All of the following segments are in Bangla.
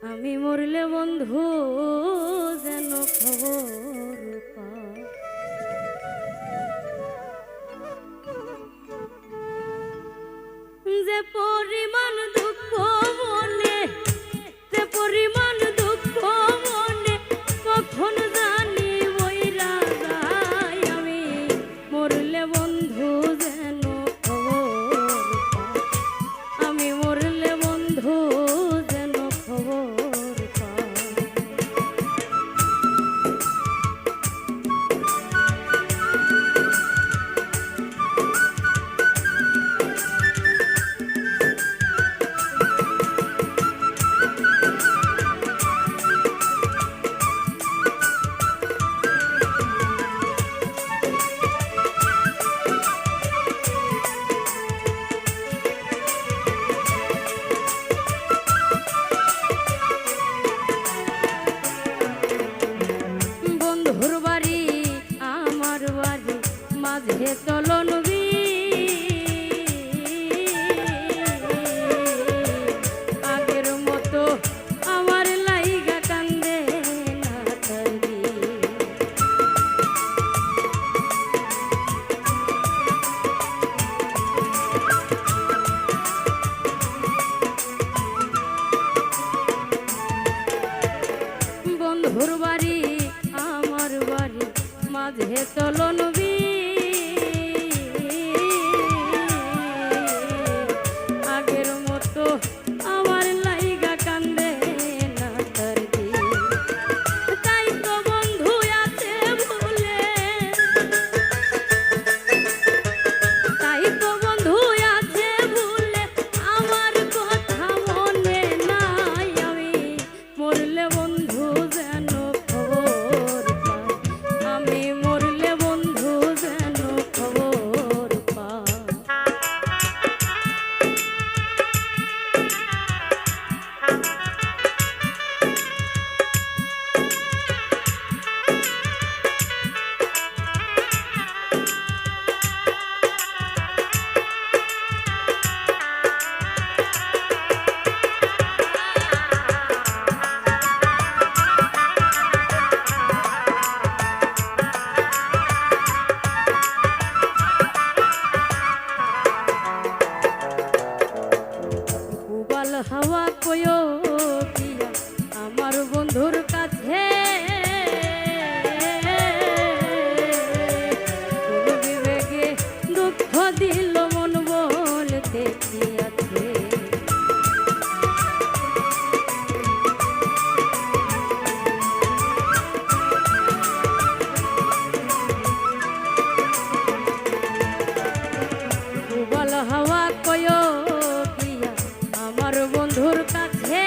আমি মরলে বন্ধু যেন খবর পায়। যে পরিমাণ দুঃখ মনে, যে পরিমাণ দুঃখ মনে কখন জানি বইরা যায়। আমি মরলে বন্ধু যেন খবর পায়। আমি মরলে বন্ধু যেন খবর পায়। বন্ধুর বাড়ি আমার বাড়ি মাঝে চলন আগের মতো আমার লাইগা কান্দে না তারি। বন্ধুর বাড়ি আমার বাড়ি মাঝে চলন আগের মতো আমার লাইগা কান্দে না তার দিন। তাই তো বন্ধু আছে ভুলে, তাই তো বন্ধু আছে ভুলে আমার কথা মনে নাই। আমি মরলে বন্ধু যেন খবর পায়। আমি মরলে বন্ধু যেন খবর পায়। হাওয়া কয়ো দিয়া আমার বন্ধুর কাছে, কোন বিবেকে দুঃখ দিল মন বলতে কি আছে। উবাল হাওয়া কয়ো দিয়া আমার বন্ধুর কাছে,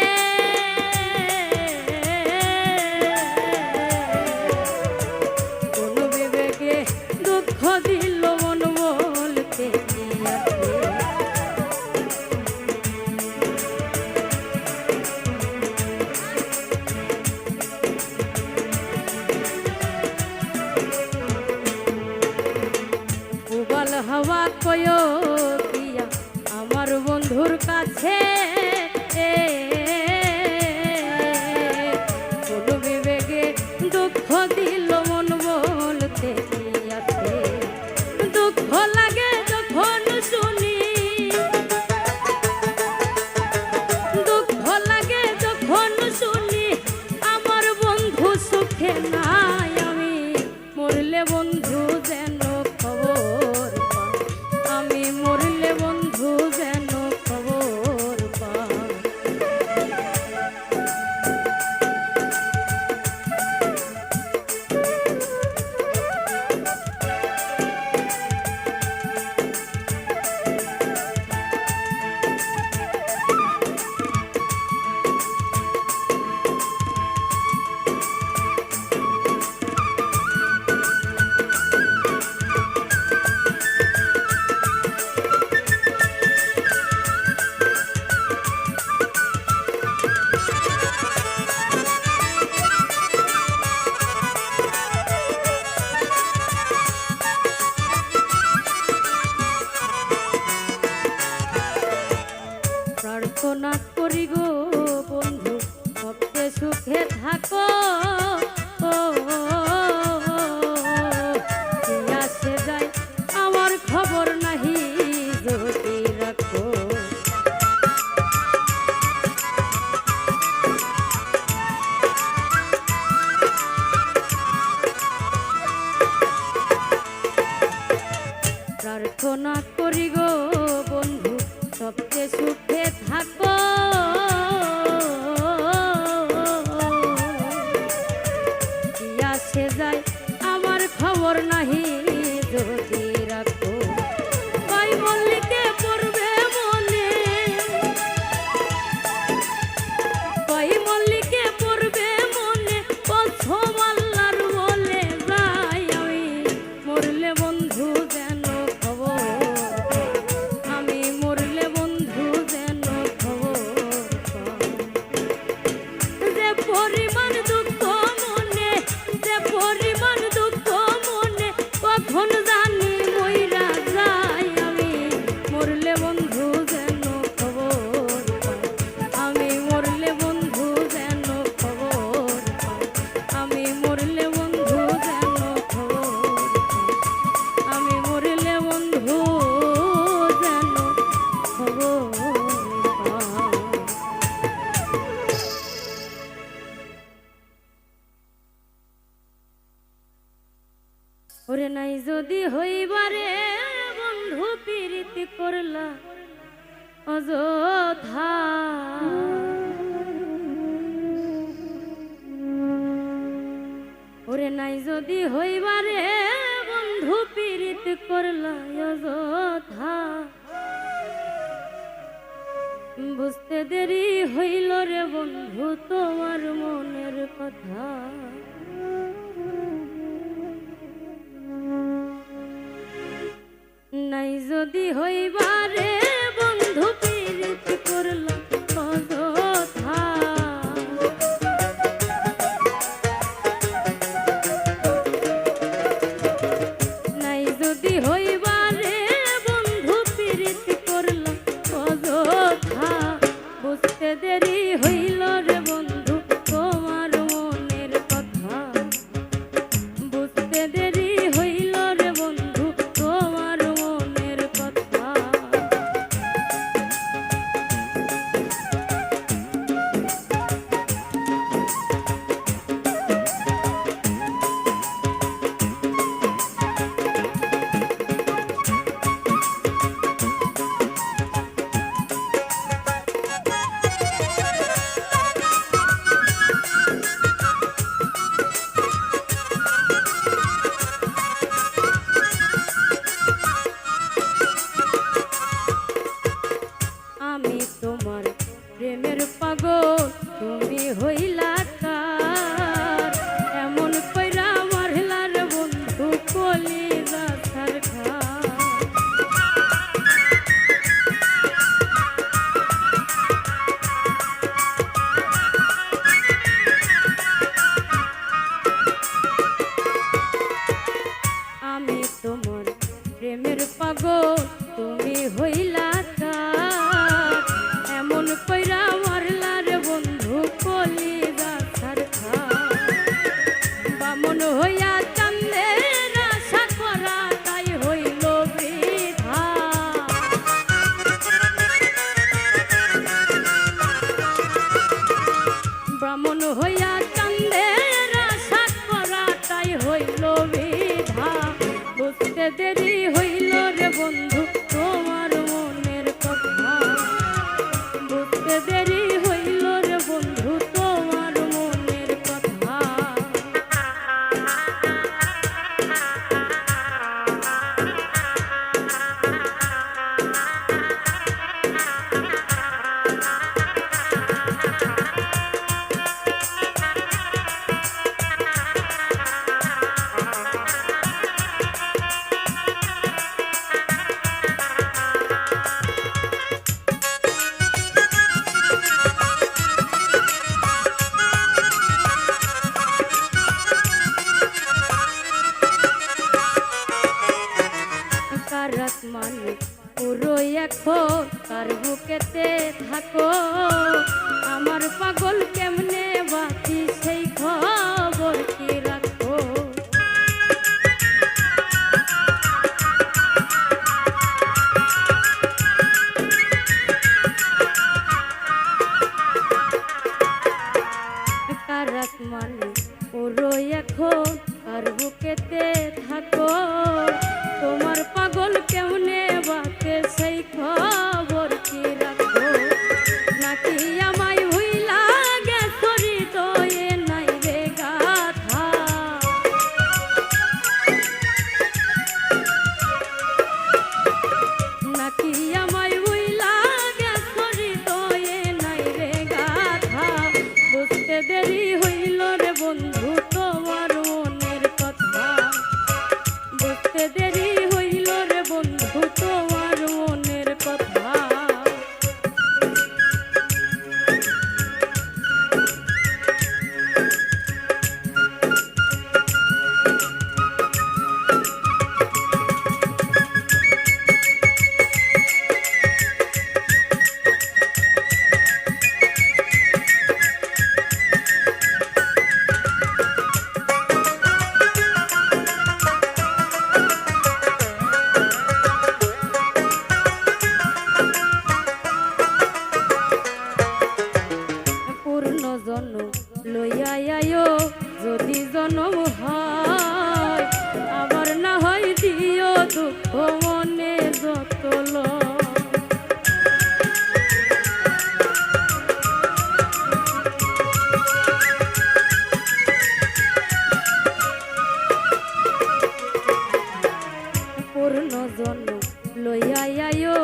ভাই মল্লিকে পড়বে মনে প্রথম আল্লাহর বলে যাই আমি মরলে বন্ধু যেন খবর আমি মরলে বন্ধু যেন খবর যে পরিমাণ দুঃখ মনে যে পরিমাণ দুঃখ মনে কখন জানি মইরা যাই আমি মরলে বন্ধু যেন খবর আমি মরলে বন্ধু যেন খবর আমি মরলে বন্ধু যেন খবর আমি মরলে বন্ধু যেন খবর ওরে নাই যদি হইবারে বন্ধু প্রীতি করলা অযথা ওরে নাই যদি হইবারে বন্ধু প্রীতি করলা অযথা বুঝতে দেরি হইল রে বন্ধু তোমার মনের কথা নাই যদি হইবারে বন্ধু প্রীতি করলা অযথা নাই যদি হইবারে বন্ধু প্রীতি করলা অযথা বুঝতে দেরি হইল রে বন্ধু তোমার মনের কথা বুঝতে দেরি হইল রে বন্ধু তোমার মনের কথা আমি তোমার প্রেমের পাগল তুমি হইলা কার এমন কইরা মারলার বন্ধু কলিজা সরকার আমি তোমার প্রেমের পাগল তুমি হইলা কার এমন কইরা মারলার বন্ধু কলিজা সরকার বামন হইয়া চান্দের আশা করা তাই হইল বৃথা ব্রাহ্মণ হইয়া চান্দের আশা করা তাই হইল বৃথা বুঝতে দেরি হইল রে বন্ধু তোমার মনের কথা বুঝতে দেরি হইল রে বন্ধু তোমার মনের কথা কারাত মানে পুরো এখন কার বুকেতে থাকো আমার পাগল কেমনে বাকি সেই খবর কি রাখো কারাত মানে পুরো এখন কার বুকেতে থাকো তোমার পাগল কেমনে বাকে সেই খবর কি রাখো নাকি আমায় ভুইলা গেছো হৃদয়ে নাই রে গাথা নাকি আমায় ভুইলা গেছো হৃদয়ে নাই রে গাথা দেরি হইল রে বন্ধু তোমার মনের কথা, বুঝতে দেরি হইল রে বন্ধু তোমার মনের কথা। লইয়া আয়ো যদি জনম হয়, আবার না হয় দিও দুঃখ মনে যতল। পূর্ণ জন্ম লইয়া আয়ো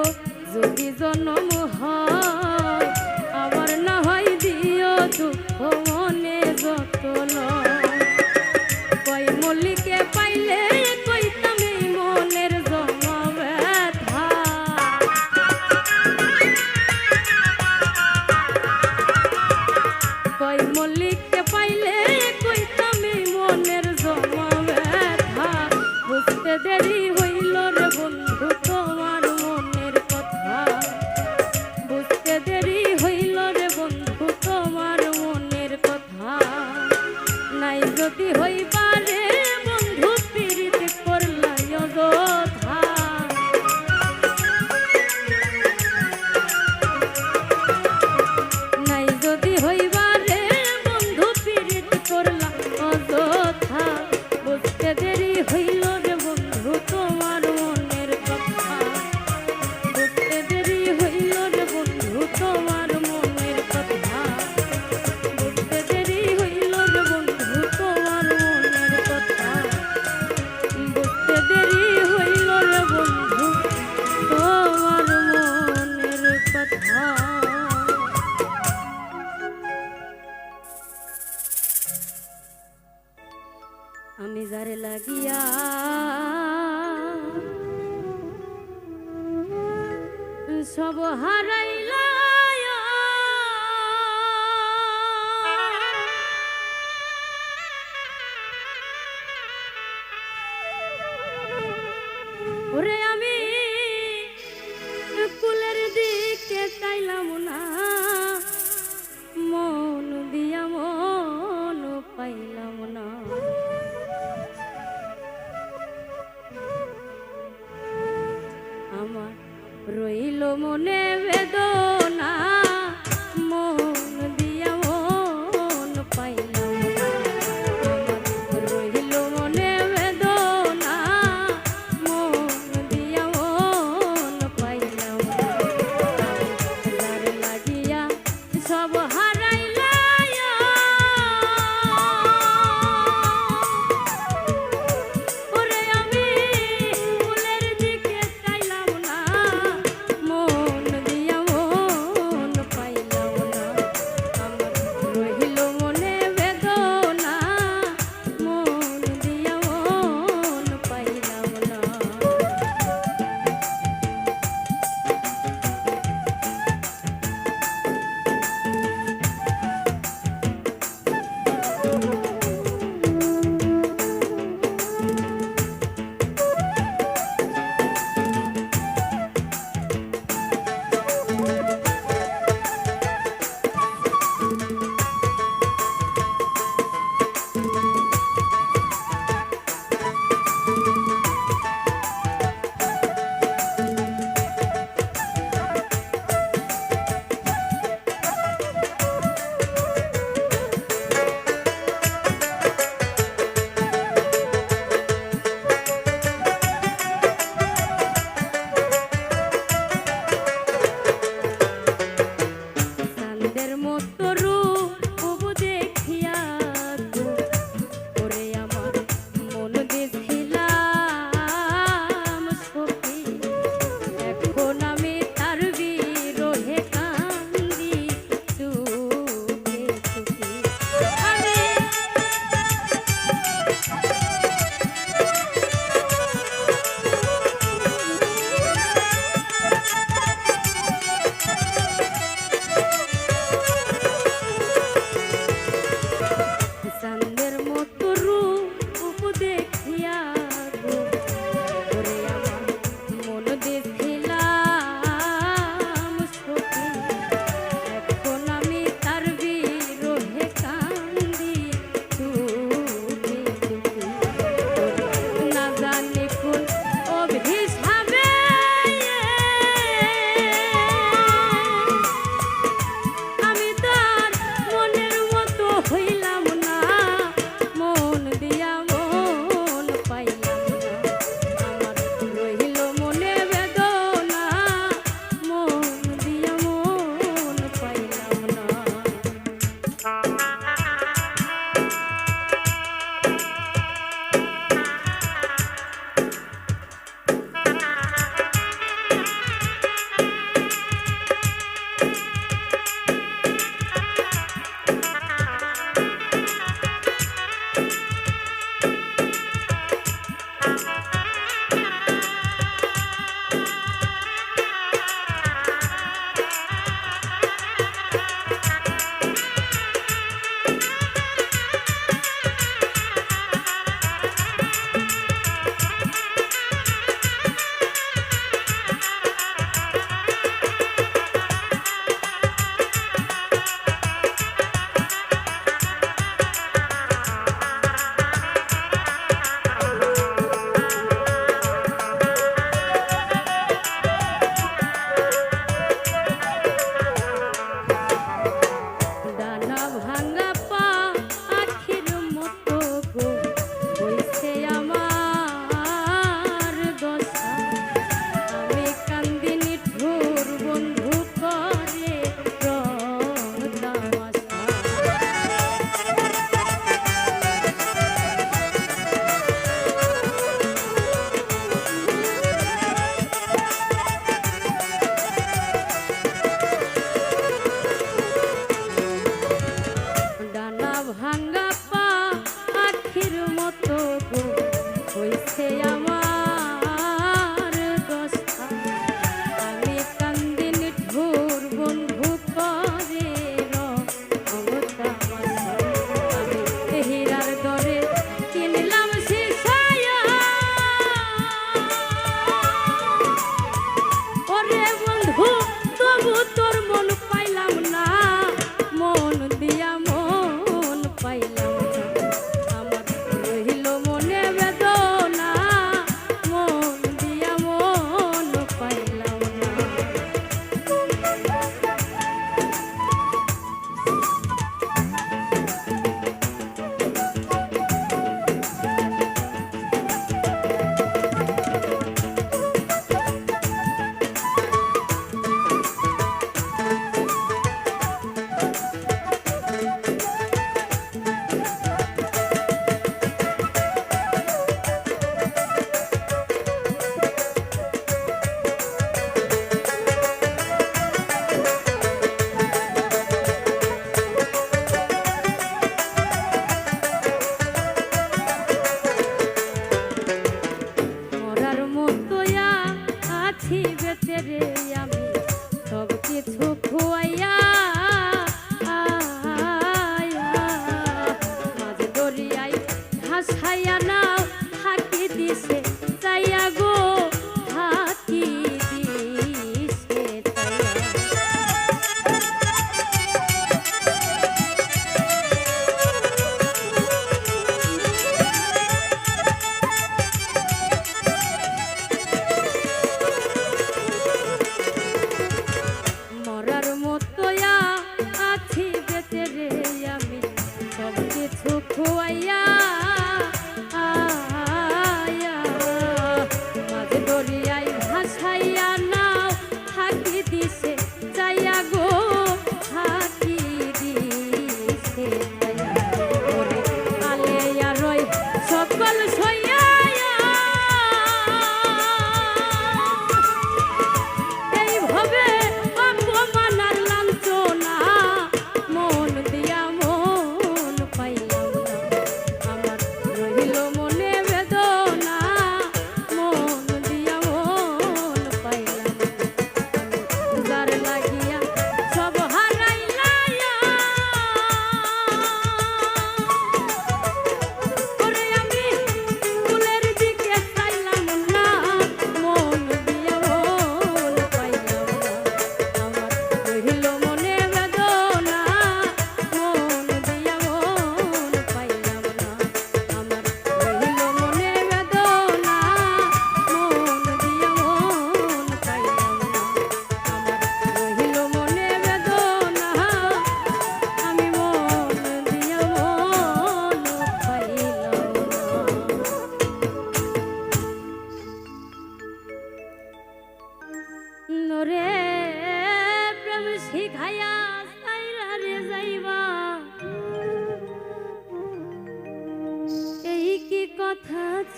যদি জনম হয়, আবার না হয় দিও দুঃখ মনে যতল। কই মল্লিকে পাইলে কইতাম এই মনের জমা ব্যথা, কই মল্লিকে পাইলে কইতাম এই মনের জমা ব্যথা। বুঝতে দেরি হইল রে বন্ধু তোমার মনের কথা, বুঝতে দেরি হইল রে বন্ধু তোমার মনের কথা। নাই যদি হইবারে বন্ধু পীড়িত করলাই অযথা, নাই যদি হইবারে বন্ধু পীড়িত করলা অযথা। বুঝতে দেরি হইল রে বন্ধু তোমার মনের কথা, বুঝতে দেরি হইল রে বন্ধু তোমার মনের কথা, বুঝতে দেরি হইল রে বন্ধু তোমার মনের কথা, বুঝতে দেরি হইল রে বন্ধু তোমার মনের কথা। আমি যারে লাগিয়া সব হারাইলা, ওরে আমি কুলের দিকে চাইলাম না, মন দিয়া মন পাইলাম না। আমার রইল মনে বেদনা, মন দিয়া মন পাইলাম না। আমার রইল মনে বেদনা, মন দিয়া মন পাইলাম না। যার লাগিয়া সব হারাইলা, ওরে আমি ফুলের দিকে চাইলাম না, মন দিয়া মন পাইলাম না। আমার রহিল মনে বেদনা, মন দিয়া মন পাইলাম না।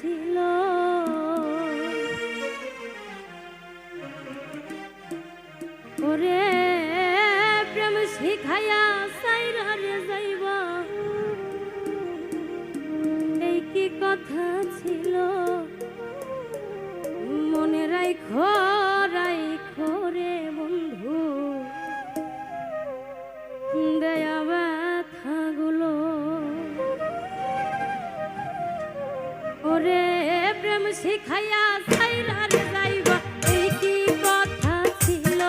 ছিল, ওরে প্রেম শিখাইয়া সাইরা রে যাইবা, এই কি কথা ছিল, মনে রাইখো রাইখো রে বন্ধু দেয়া ব্যথাগুলো, ওরে প্রেম শিখাইয়া সাইরা রে যাইবা, এই কি কথা ছিল,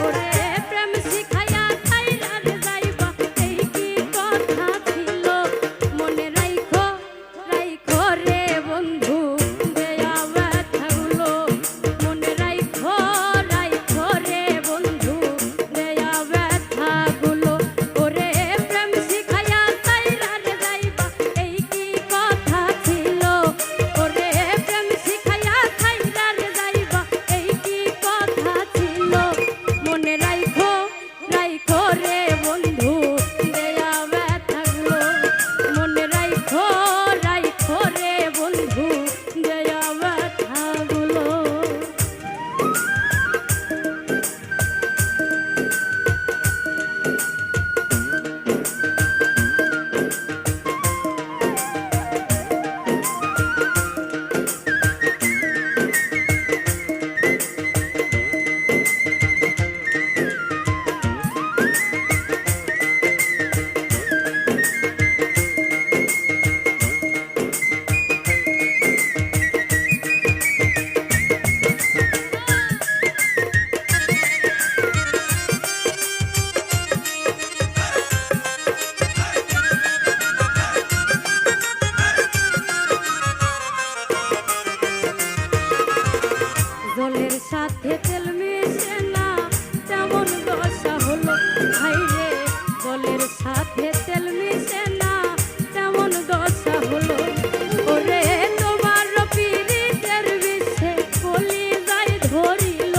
ওরে প্রেম শিখাইয়া সাইরা রে যাইবা, এই কি কথা ছিল, মনে রাইখো রাইখো রে বন্ধু দেয়া ব্যথাগুলো, মনে রাইখো রাইখো রে বন্ধু দেয়া ব্যথাগুলো, ওরে প্রেম শিখাইয়া সাইরা রে যাইবা, এই কি কথা ছিল, ওরে প্রেম শিখাইয়া সাইরা রে যাইবা, এই কি কথা ছিল, মনে রাইখো রাইখো রে বন্ধু দেয়া ব্যথাগুলো, মনে রাইখো রাইখো রে বন্ধু দেয়া ব্যথাগুলো। জলের সাথে তেল মিশে না তেমন দশা হলো, হাইরে জলের সাথে তেল মিশে না তেমন দশা হলো, ওরে তোমার পীড়িতের বিষে কলি যাই ধরিল,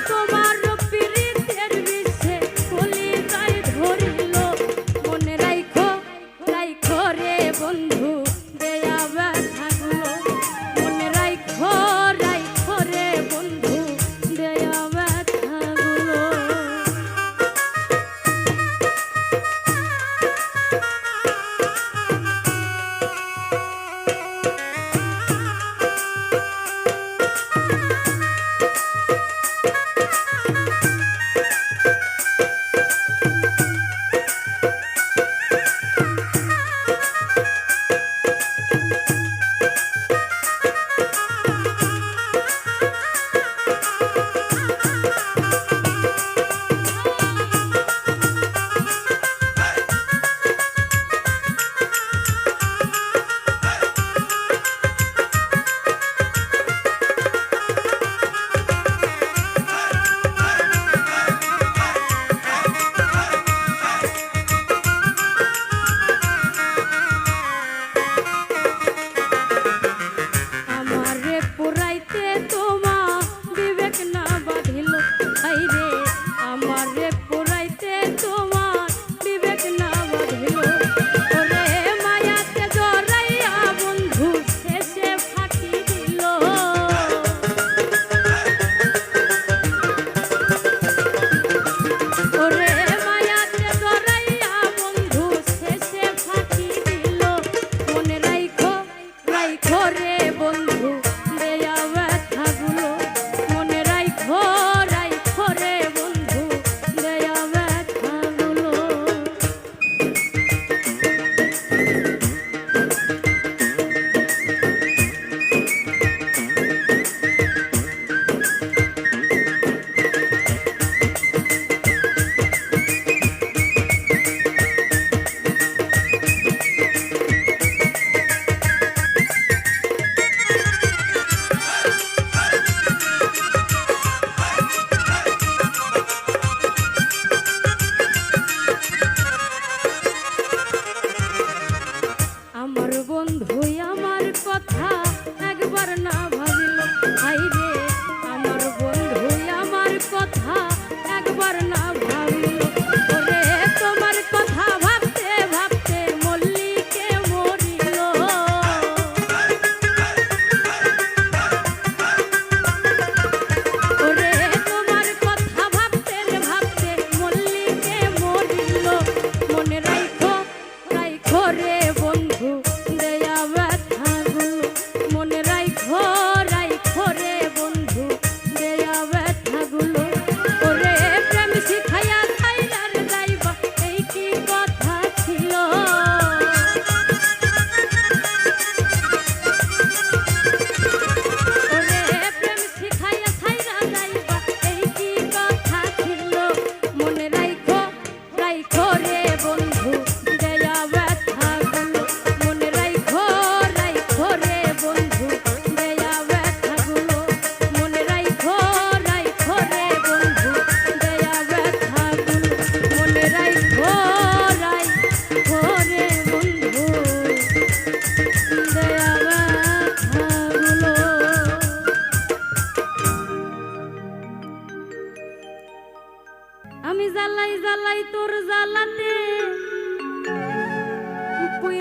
তোমার পীড়িতের বিষে কলি যাই ধরিল, মনে রাইখো রাইখো রে বন্ধু দেয়া ব্যথাগুলো, মনে রাইখো রাইখো রে বন্ধু দেয়া ব্যথাগুলো।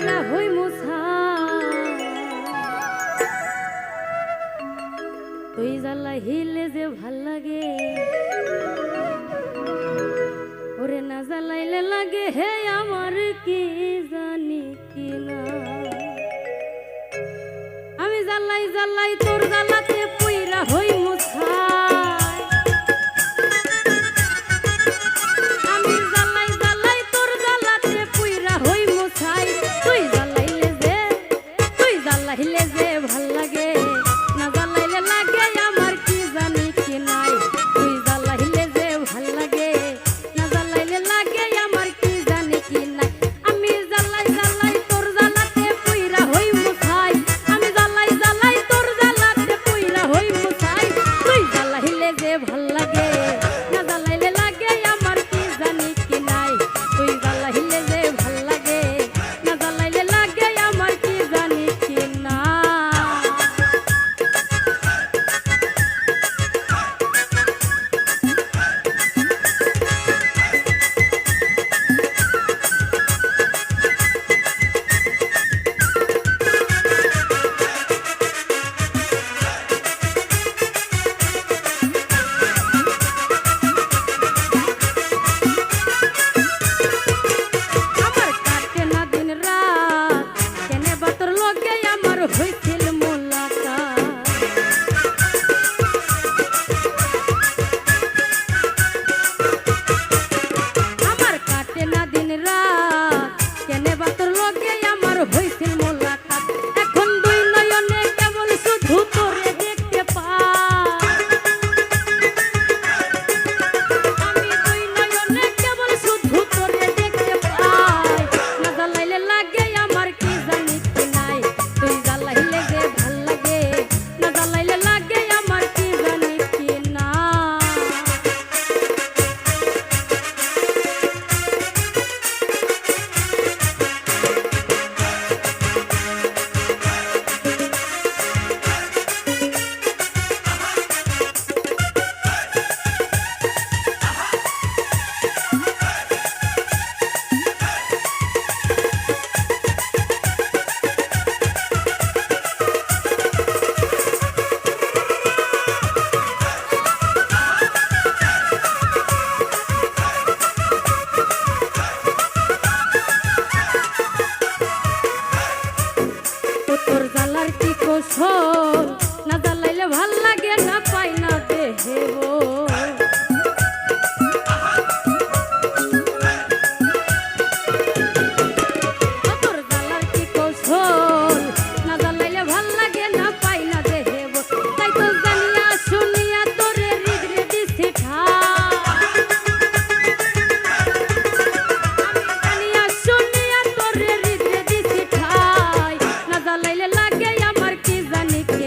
পুইরা হই মুছা তুই জ্বালা হিলে যে ভাল লাগে ওরে না জ্বালাইলে লাগে হে আমার কি জানি কি না আমি জ্বালাই জ্বালাই তোর জ্বালাতে পুইরা হই মুছা আমি জ্বালাই জ্বালাই তোর জ্বালাতে পুইরা হই মুছাই তুই জ্বালাইলে যে ভাল লাগে না জ্বালাইলে লাগে আমার কি জানি কি নাই তুই জ্বালাইলে যে ভাল লাগে না জ্বালাইলে লাগে আমার কি জানি কি নাই আমি জ্বালাই জ্বালাই তোর জ্বালাতে পুইরা হই মুছাই আমি জ্বালাই জ্বালাই তোর জ্বালাতে পুইরা হই মুছাই তুই জ্বালাইলে যে ভাল লাগে না জ্বালাইলে লাগে আমার কি জানি কি নাই তুই জ্বালাইলে যে ভাল লাগে না জ্বালাইলে লাগে আমার কি জানি কি না হইছিল মোলাকাত আমার কাটে না দিন রাত কেনে বা তোর লগে আমার হইছিল মোলাকাত এখন দুই নয়নে কেবল শুধু তোরে দেখতে পাই আমি দুই নয়নে কেবল শুধু তোরে দেখতে পাই না জ্বালাইলে লাগে আমার কি জানি কি নাই তুই জ্বালাইলে যে ভাল লাগে না জ্বালাইলে লাগে আমার কি জানি কি না তোর জ্বালার কি কৌশল না জ্বালাইলে ভাল লাগে না পাই না দেহে তোর জ্বালার কি কৌশল না জ্বালাইলে ভাল লাগে না পাই না দেহে তাই তো জানিয়া শুনিয়া তোরে হৃদয়ে দিছি ঠাই জানিয়া শুনিয়া তোরে হৃদয়ে দিছি ঠাই না জ্বালাইলে লাগে আমার কি জানি কি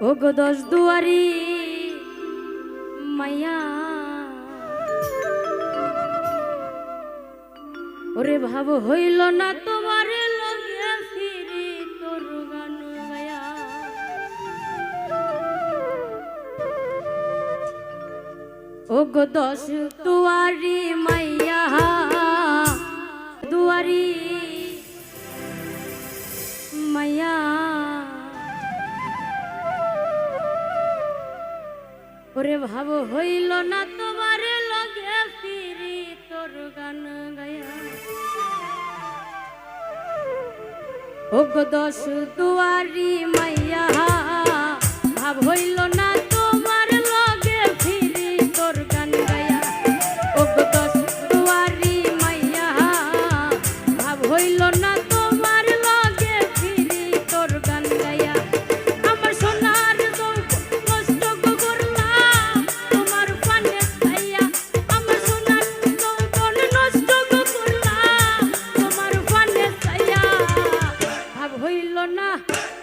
ও গো দশ দুয়ারি মাইয়া ওরে ভাব হইল না তোমার লগে ফিরি তোর গান গায়া ও গো দশ দুয়ারি মাইয়া দুয়ারি মাইয়া ওরে ভাব হইল না তোমার লগে ফিরি তোর গান গায়া ও গো দশ দুয়ারি মাইয়া ভাব হইল না তোমার লগে ফিরি তোর গান গায়া ও গো দশ দুয়ারি মাইয়া ভাব হইল না তোমার লগে ফিরি তোর গান গায়া আমার সোনার কষ্ট করলাম তোমার পানে খাইয়া আমার সোনার নষ্ট করলাম তোমার পানে খাইয়া ভাব হইল না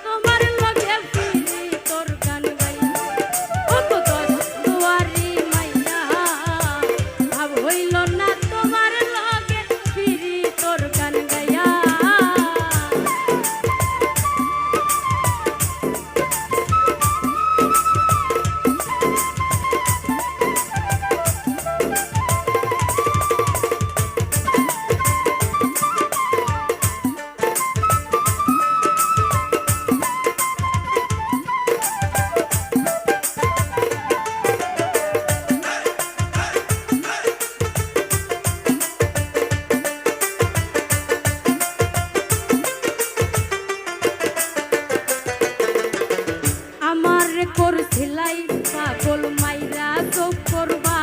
তোমার লগে ফিরি তোর গান গাইয়া ও গো দশ দুয়ারি মাইয়া ভাব হইল না তোমার লগে ফিরি তোর গান গাইয়া আমার করছিলাই পাগল মাইরা চোখ করবা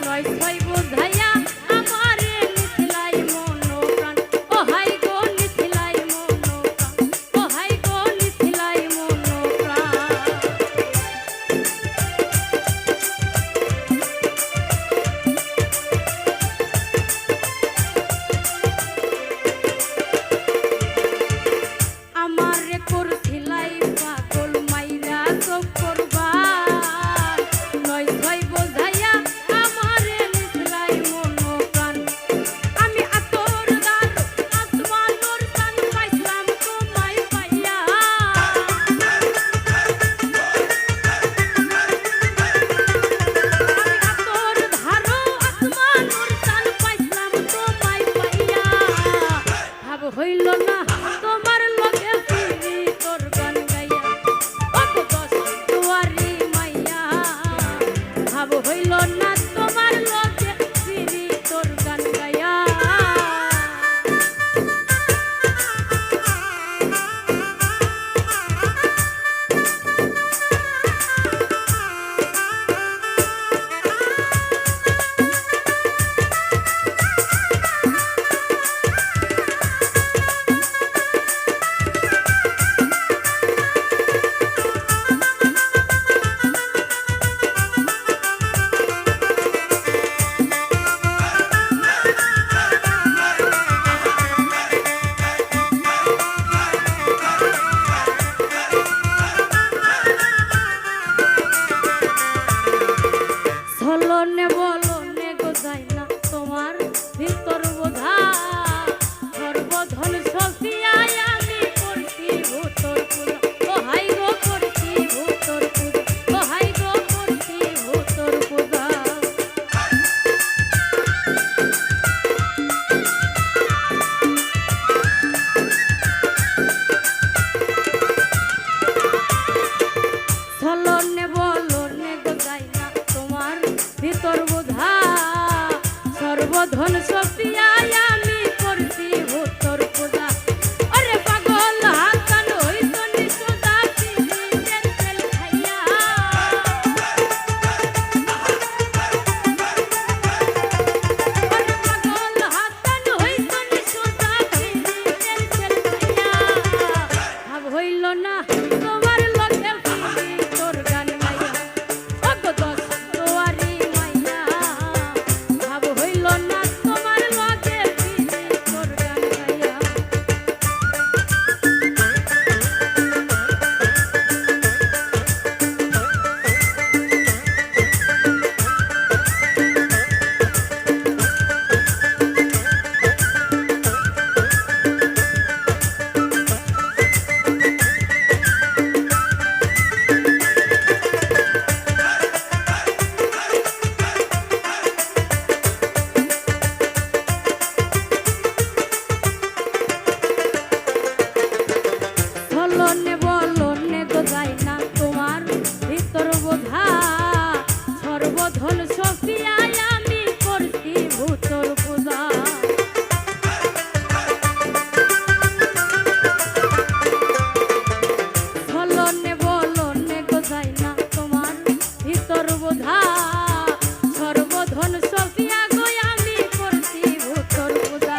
নয় ছয় বোঝাইয়া আমারে নিছিলাই মন প্রাণ ও হাই গো নিছিলাই মন প্রাণ ও হাই গো নিছিলাই মন প্রাণ আমারে করছিলাই পাগল মাইরা চোখ করবা নয় ছয় বোঝাইয়া আমারে নিছিলাই মন প্রাণ আমি আতর দার আসমানোর টান পাইলাম তোমায় পাইয়া আমি আতর ধারো আসমানোর টান পাইলাম তোমায় পাইয়া ভাব হইল না তোমার লগে ফিরি তোর গান গাইয়া ও গো দশ দুয়ারি মাইয়া ভাব হইল না তোমার লগে ফিরি তোর গান গাইয়া ছলনে বলনে গো যায় না তোমার ভিতর বোঝা সর্বধন সফিয়ায় আমি করছি ভূতর পূজা ও হাই গো করছি ভূতর পূজা ও হাই গো করছি ভূতর পূজা ছলনে বলনে গো যায় না তোমার ভিতর বোঝা সর্বধন সফিয়ায় আমি করছি ভূতর পূজা ওরে পাগল হাসান হইত নিশোদা পিরিতের তেল খাইয়া ওরে পাগল হাসান হইত নিশোদা পিরিতের তেল খাইয়া ভাব হইল না তোমার লগে ফিরি তোর গান গাইয়া ও গো দশ দুয়ারি মাইয়া ভাব হইল না তোমার বলনে বলনে তো যাই না তোমার ভিতর বোঝা সর্বধন সফিয়ায় আমি করছি ভূতর পূজা বলনে বলনে তো যাই না তোমার ভিতর বোঝা সর্বধন সফিয়া গো আমি করছি ভূতর পূজা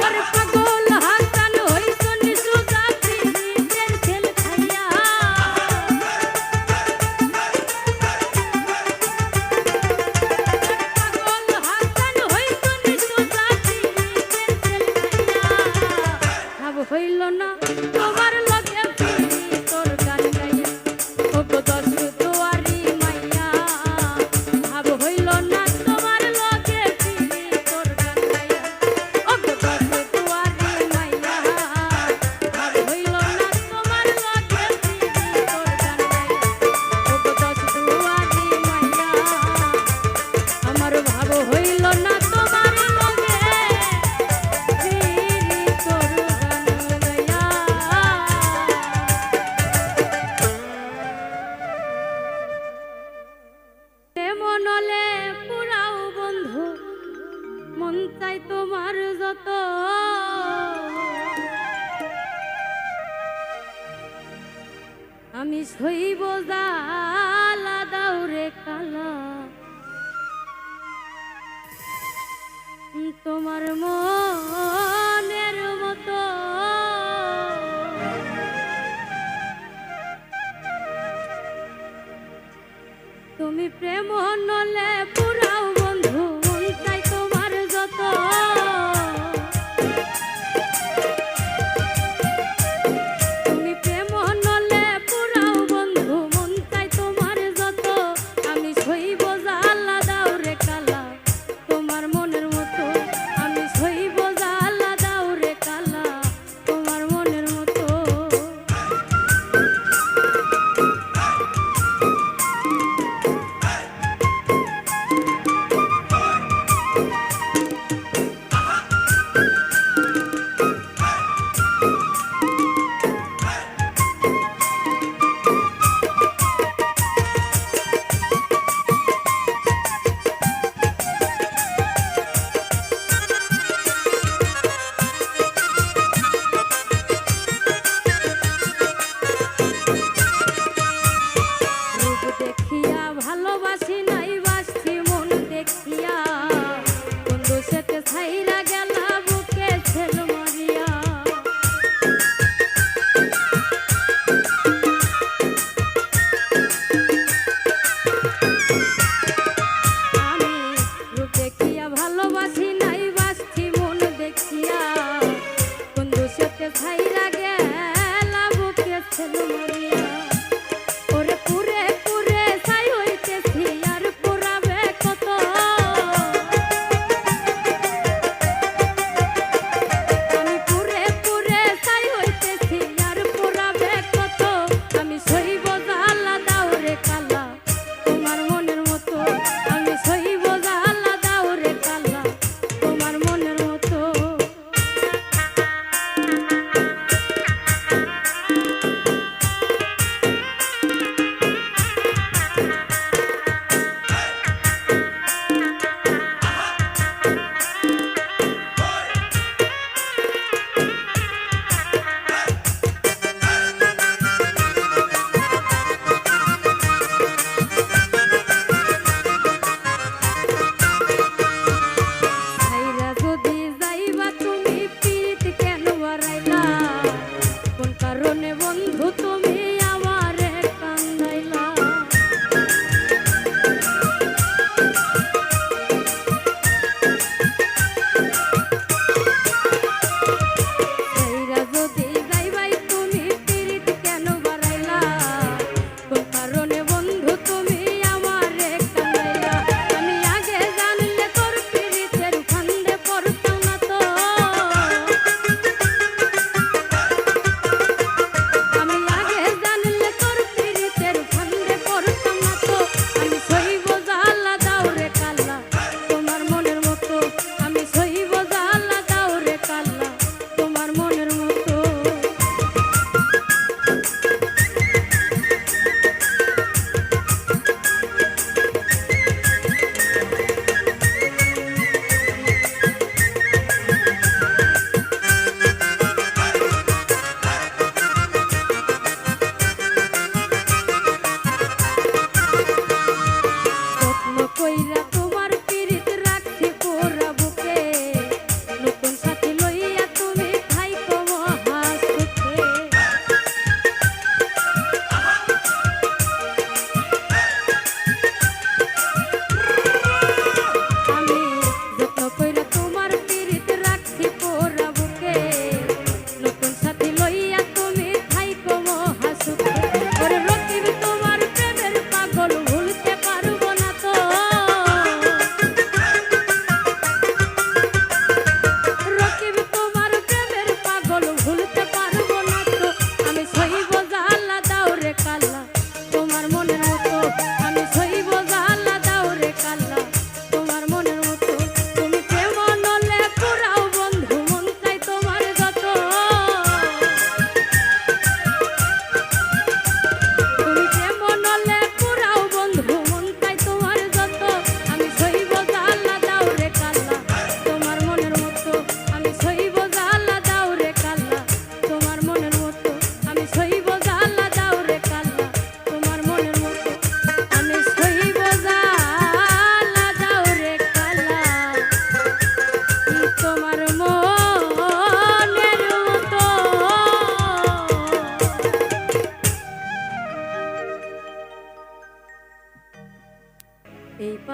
আরে পাগল হাসান হইছো নিসুজা পীরের ছেল খাইয়া পাগল হাসান হইছো নিসুজা পীরের ছেল খাইয়া ভাব হইল না তোমার লগে পীরি তোর গান গাইয়া ও গো দশ দুয়ারি মাইয়া ভাব হইল না তোমার লগে পীরি তোর গান গাইয়া ও গো দশ দুয়ারি মাইয়া ভাব হইল না তোমার লগে পীরি তোর গান গাইয়া ও গো দশ দুয়ারি মাইয়া আমার ভাব হইল না তোমার লগে পীরি তোর গান গাইয়া মনলে পুরাও বন্ধু মন চাই তোমার যত আমি সইব জালা দাউরে কালা তোমার মনের মতো তুমি প্রেম নলে পুরাও বন্ধু মন চাই তোমার যত তুমি প্রেম নলে পুরাও বন্ধু মন চাই তোমার যত আমি সইব জালা দাউরে কালা তোমার মনের মতো আমি সইব জালা দাউরে কালা তোমার মনের মতো রূপ দেখিয়া ভালোবাসি নাই বাসছি মন দেখিয়া কোন দোষেতে ছাইরা গেলা বুকে ছেল মারিয়া আমি রূপ দেখিয়া ভালোবাসি নাই বাসছি মন দেখিয়া কোন দোষেতে ছাইরা গেলা বুকে ছেল মারিয়া ওরে পুরে পুরে ছাই হইতেছি আর পুরাবে কত আমি পুরে পুরে ছাই হইতেছি আর পুরাবে কত আমি সইব জালা দাউরে কালা তোমার মনের মতো আমি সইব জালা দাউরে কালা তোমার মনের মতো ছাইরা যদি যাইবা তুমি পীড়িত কেন বাড়াইলা কোন কারণে বন্ধু তুমি আমারে কান্দাইলা ছাইরা যদি যাইবাই তুমি পীড়িত কেন বাড়াইলা কোন কারণে বন্ধু তুমি আমারে কান্দাইলা আমি আগে জানলে তোর পীড়িতের ফান্দে পড়তাম না তো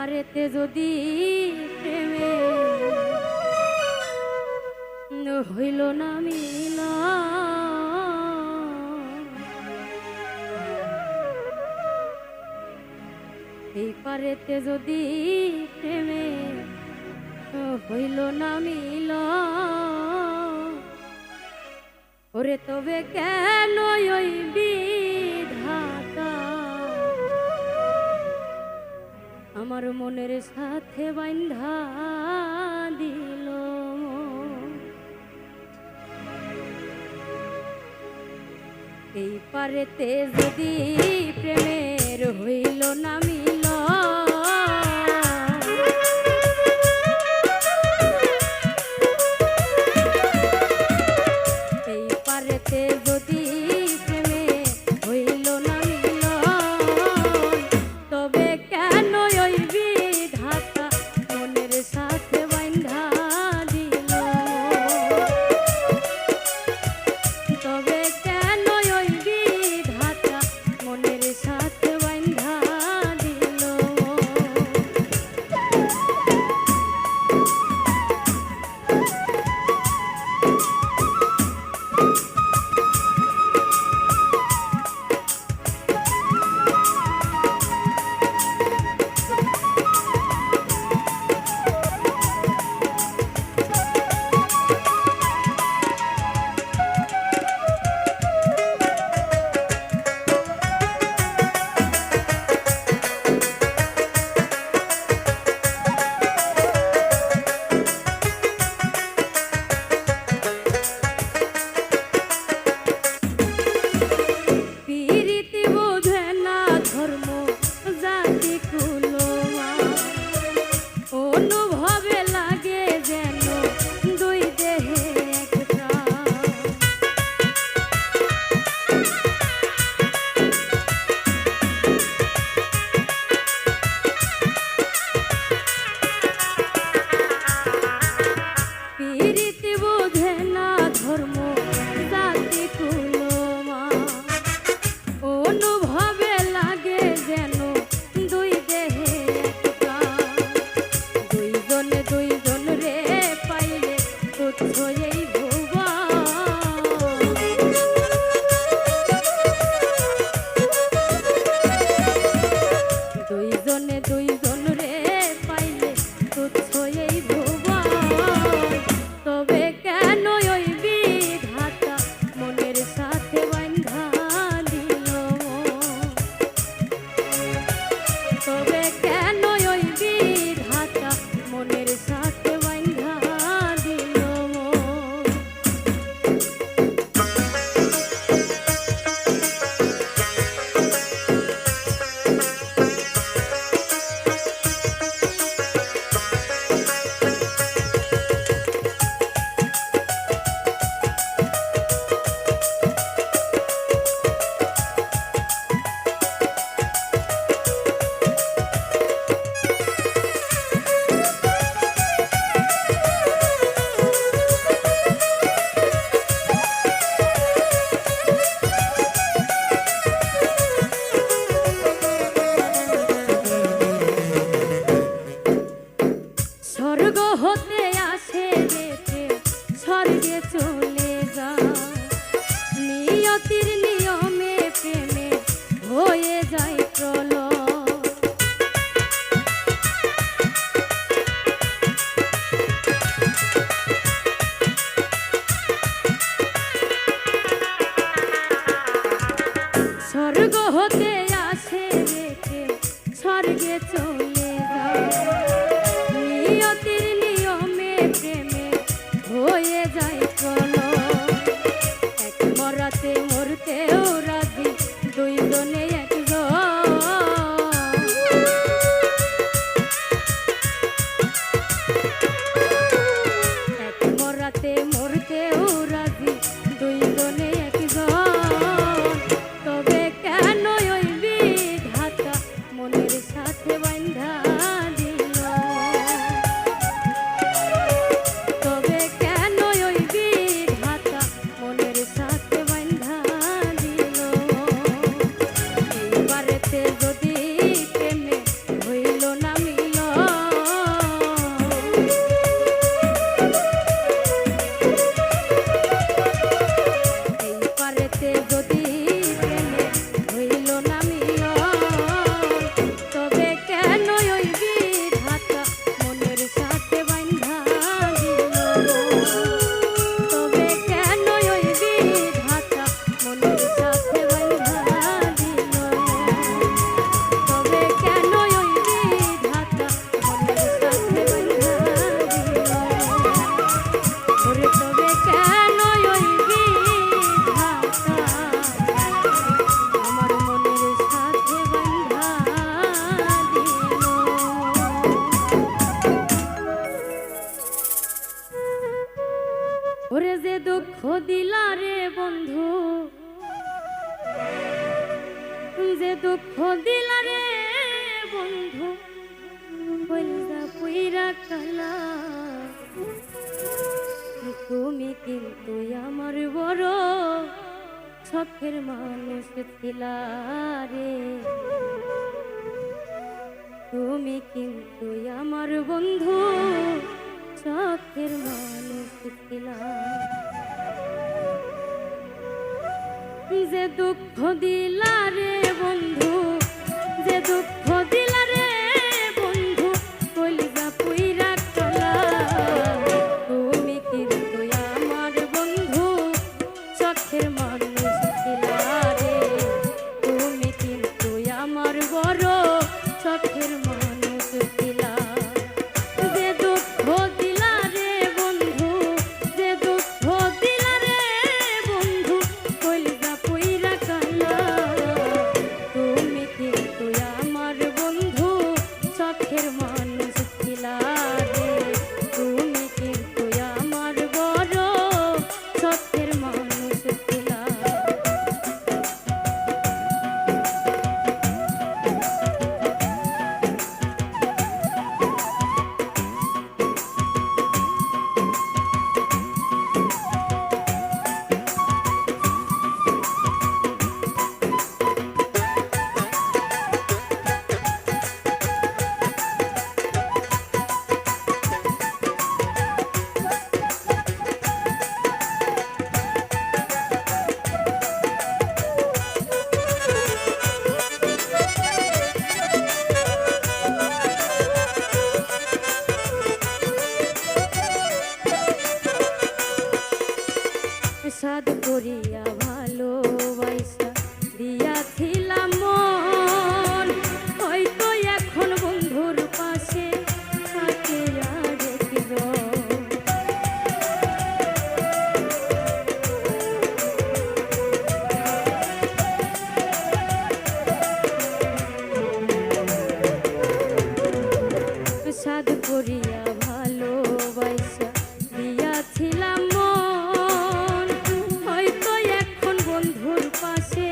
পারেতে যদি প্রেমে হইল না মিলা, এই পারেতে যদি প্রেমে হইল না মিলা, ওরে তবে কেন ওই বিধাতা আমার মনের সাথে বান্ধা দিল। এই পারেতে যদি প্রেমের হইল না মিল, এই পারেতে যদি প্রেমে হইল না মিল, তবে কেন ওই বিধাতা মনের সাথে বান্ধা দিল, তবে কেন ওই বিধাতা মনের সাথে বান্ধা দিল। অনুভবে লাগে যেন দুই দেহে এক প্রাণ, প্রীতি বোঝে না ধর্ম জাতি কুলমা, অনুভবে লাগে যেন দুই দেহে এক প্রাণ, দুইজনে দুইজন রে পাইলে তুচ্ছ এই ভুবন, দুইজনে দুইজন রে পাইলে তুচ্ছ এই ভুবন, তবে কেন ওই বিধাতা মনের সাথে বান্ধা দিল, তবে কেন ওই বিধাতা মনের সাথে বান্ধা দিল। স্বর্গ হতে আসে যেতে স্বর্গে চলে যায়, নিয়তির নিয়মে প্রেমে হয়ে যায় প্রলয়, স্বর্গ হতে আসে যেতে স্বর্গে চলে যায়, নিয়তির নিয়মে প্রেমে হয়ে যায় প্রলয়, এক মরাতে মরতেও রাজি দুইজনে একজন, এক মরাতে মরতেও রাজি দুইজনে একজন, তবে কেন ওই বিধাতা মনের সাথে বান্ধা দিল, তবে কেন ওই বিধাতা মনের সাথে বান্ধা দিল। দুঃখ দিলা রে বন্ধু কইরা পুইরা কালা, তুমি কিন্তু আমার বড় শখের মানুষ ছিলা রে, তুমি কিন্তু আমার বন্ধু শখের মানুষ ছিলা। যে দুঃখ দিলা রে বন্ধু, যে দুঃখ দিলা রে বন্ধু কলিজা পুইরা কালা, তুমি কিন্তু আমার বন্ধু শখের মানুষ ছিলা রে, তুমি কিন্তু আমার বড় শখের মানুষ ছিলা। যে দুঃখ দিলা রে বন্ধু, যে দুঃখ দিলা রে বন্ধু কলিজা পুইরা কালা, তুমি কিন্তু আমার বন্ধু শখের মানুষ ছিলা রে, তুমি কিন্তু আমার বড় শখের মানুষ ছিলা। সাদ করিয়া ভালোবাসা দিয়াছিলাম মন, হয়তো এখন বন্ধুর পাশে থাকে আর একজন। সাদ করিয়া ভালোবাসা দিয়াছিলাম মন, হয়তো এখন বন্ধুর পাশে